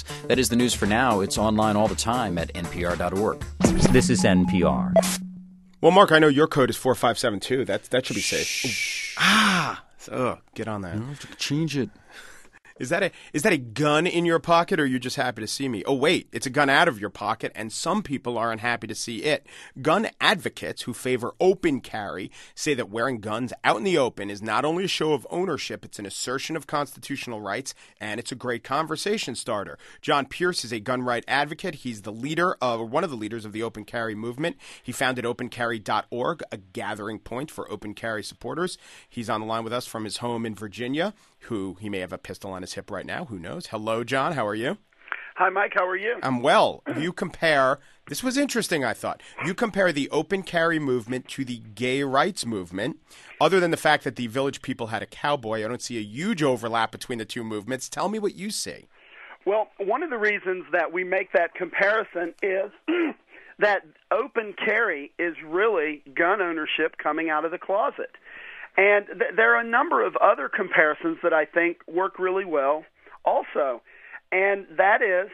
place. That is the news for now. It's online all the time at npr.org. This is NPR. Well, Mark, I know your code is 4572. That should be safe. Get on that. You don't have to change it. Is that a gun in your pocket, or are you just happy to see me? Oh, wait, it's a gun out of your pocket, and some people are unhappy to see it. Gun advocates who favor open carry say that wearing guns out in the open is not only a show of ownership, it's an assertion of constitutional rights, and it's a great conversation starter. John Pierce is a gun right advocate. He's the leader of one of the leaders of the open carry movement. He founded opencarry.org, a gathering point for open carry supporters. He's on the line with us from his home in Virginia. He may have a pistol on his hip right now. Who knows? Hello, John. How are you? Hi, Mike. How are you? I'm well. You compare – this was interesting, I thought. You compare the open carry movement to the gay rights movement. Other than the fact that the Village People had a cowboy, I don't see a huge overlap between the two movements. Tell me what you see. Well, one of the reasons that we make that comparison is that open carry is really gun ownership coming out of the closet. And there are a number of other comparisons that I think work really well also. And that is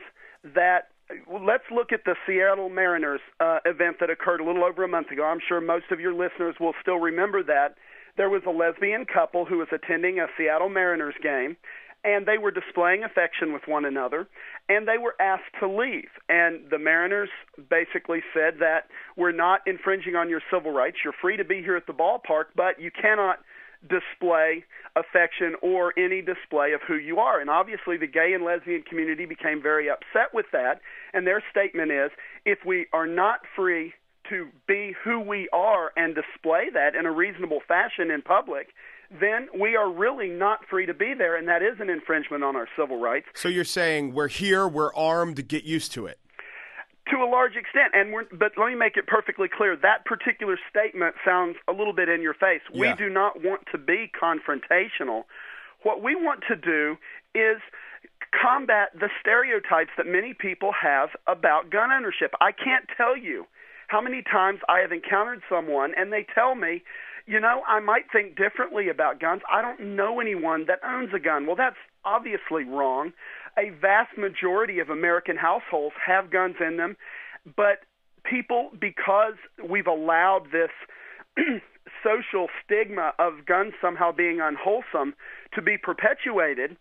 that let's look at the Seattle Mariners event that occurred a little over a month ago. I'm sure most of your listeners will still remember that. There was a lesbian couple who was attending a Seattle Mariners game, and they were displaying affection with one another, and they were asked to leave. And the Mariners basically said that we're not infringing on your civil rights. You're free to be here at the ballpark, but you cannot display affection or any display of who you are. And obviously the gay and lesbian community became very upset with that, and their statement is, if we are not free to be who we are and display that in a reasonable fashion in public, then we are really not free to be there, and that is an infringement on our civil rights. So you're saying we're here, we're armed, get used to it. To a large extent, but let me make it perfectly clear. That particular statement sounds a little bit in your face. Yeah. We do not want to be confrontational. What we want to do is combat the stereotypes that many people have about gun ownership. I can't tell you how many times I have encountered someone and they tell me, I might think differently about guns. I don't know anyone that owns a gun. Well, that's obviously wrong. A vast majority of American households have guns in them, but people, because we've allowed this social stigma of guns somehow being unwholesome to be perpetuated,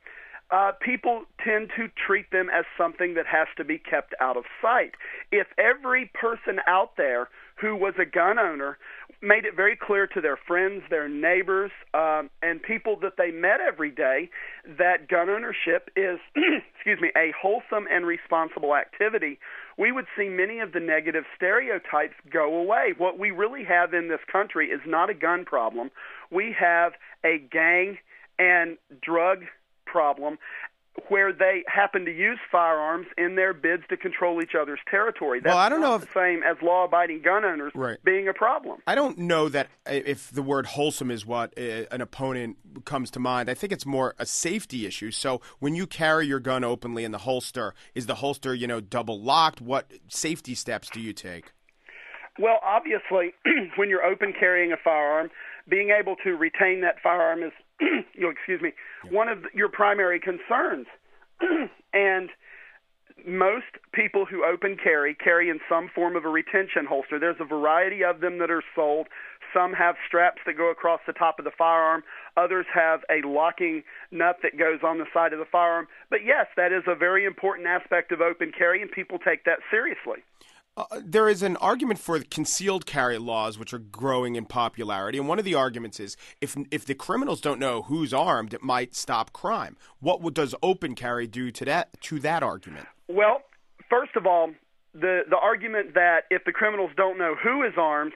people tend to treat them as something that has to be kept out of sight. If every person out there who was a gun owner made it very clear to their friends, their neighbors, and people that they met every day that gun ownership is, a wholesome and responsible activity, we would see many of the negative stereotypes go away. What we really have in this country is not a gun problem. We have a gang and drug problem where they happen to use firearms in their bids to control each other's territory. That's I don't know the same as law-abiding gun owners being a problem. I don't know that if the word wholesome is what an opponent comes to mind. I think it's more a safety issue. So when you carry your gun openly in the holster, is the holster, double locked? What safety steps do you take? Well, obviously, when you're open carrying a firearm, being able to retain that firearm is one of your primary concerns. And most people who open carry in some form of a retention holster. There's a variety of them that are sold. Some have straps that go across the top of the firearm. Others have a locking nut that goes on the side of the firearm. But yes, that is a very important aspect of open carry, and people take that seriously. There is an argument for concealed carry laws, which are growing in popularity. And one of the arguments is if the criminals don't know who's armed, it might stop crime. What does open carry do to that argument? Well, first of all, the argument that if the criminals don't know who is armed,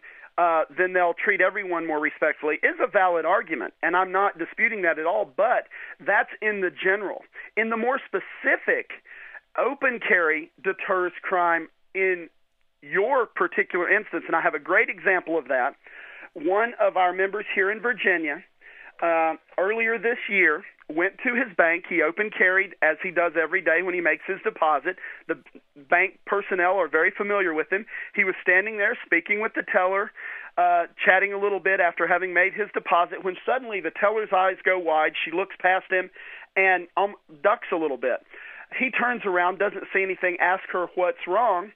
then they'll treat everyone more respectfully is a valid argument. And I'm not disputing that at all, but that's in the general. In the more specific, open carry deters crime in your particular instance, and I have a great example of that. One of our members here in Virginia, earlier this year, went to his bank. He open carried, as he does every day when he makes his deposit. The bank personnel are very familiar with him. He was standing there speaking with the teller, chatting a little bit after having made his deposit, when suddenly the teller's eyes go wide. She looks past him and ducks a little bit. he turns around, doesn't see anything, asks her what's wrong.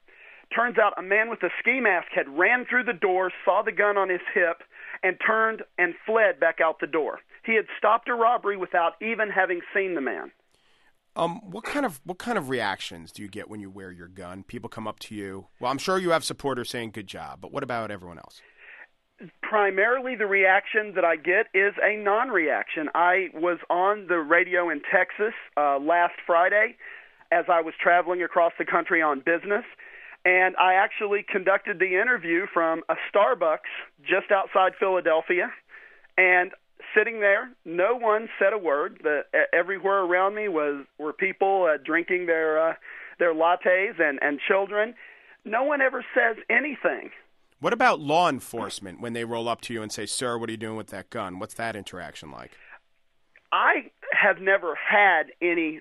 Turns out a man with a ski mask had ran through the door, saw the gun on his hip, and turned and fled back out the door. He had stopped a robbery without even having seen the man. What kind of reactions do you get when you wear your gun? People come up to you. Well, I'm sure you have supporters saying good job, but what about everyone else? Primarily the reaction that I get is a non-reaction. I was on the radio in Texas last Friday as I was traveling across the country on business, and I actually conducted the interview from a Starbucks just outside Philadelphia, and sitting there, no one said a word. Everywhere around me were people drinking their lattes and children. No one ever says anything. What about law enforcement when they roll up to you and say, "Sir, what are you doing with that gun?" What's that interaction like? I have never had any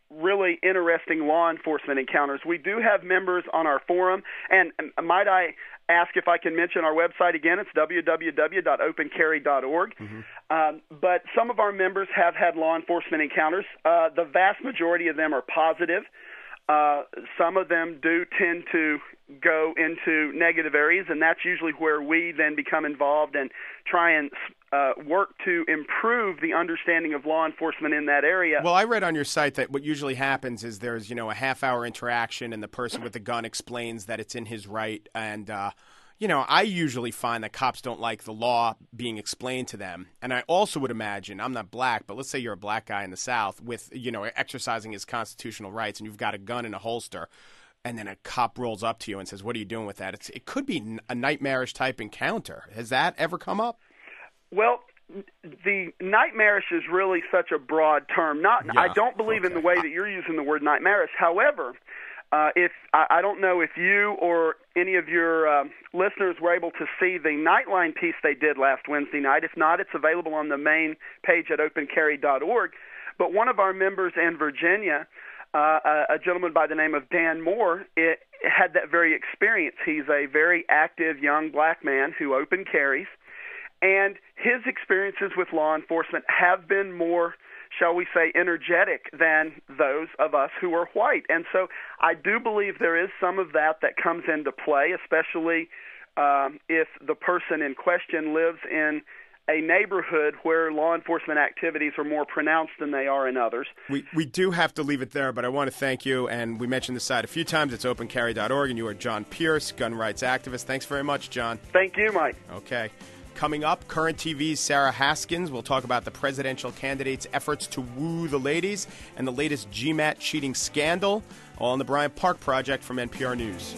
really interesting law enforcement encounters. We do have members on our forum, and might I ask if I can mention our website again? It's www.opencarry.org. Mm-hmm. But some of our members have had law enforcement encounters. The vast majority of them are positive. Some of them do tend to go into negative areas, and that's usually where we then become involved and try and work to improve the understanding of law enforcement in that area. Well, I read on your site that what usually happens is there's, a half-hour interaction, and the person with the gun explains that it's in his right, and I usually find that cops don't like the law being explained to them. And I also would imagine, I'm not black, but let's say you're a black guy in the South with, exercising his constitutional rights, and you've got a gun in a holster, and then a cop rolls up to you and says, "What are you doing with that?" It could be a nightmarish type encounter. Has that ever come up? Well, the nightmarish is really such a broad term. I don't believe in the way that you're using the word nightmarish. However, if I don't know if you or any of your listeners were able to see the Nightline piece they did last Wednesday night. If not, it's available on the main page at opencarry.org. But one of our members in Virginia, a gentleman by the name of Dan Moore, had that very experience. He's a very active young black man who open carries, and his experiences with law enforcement have been more, shall we say, energetic than those of us who are white. And so I do believe there is some of that comes into play, especially if the person in question lives in a neighborhood where law enforcement activities are more pronounced than they are in others. We do have to leave it there, but I want to thank you, and we mentioned the site a few times. It's opencarry.org, and you are John Pierce, gun rights activist. Thanks very much, John. Thank you, Mike. Okay. Coming up, Current TV's Sarah Haskins will talk about the presidential candidate's efforts to woo the ladies and the latest GMAT cheating scandal, all on the Bryant Park Project from NPR News.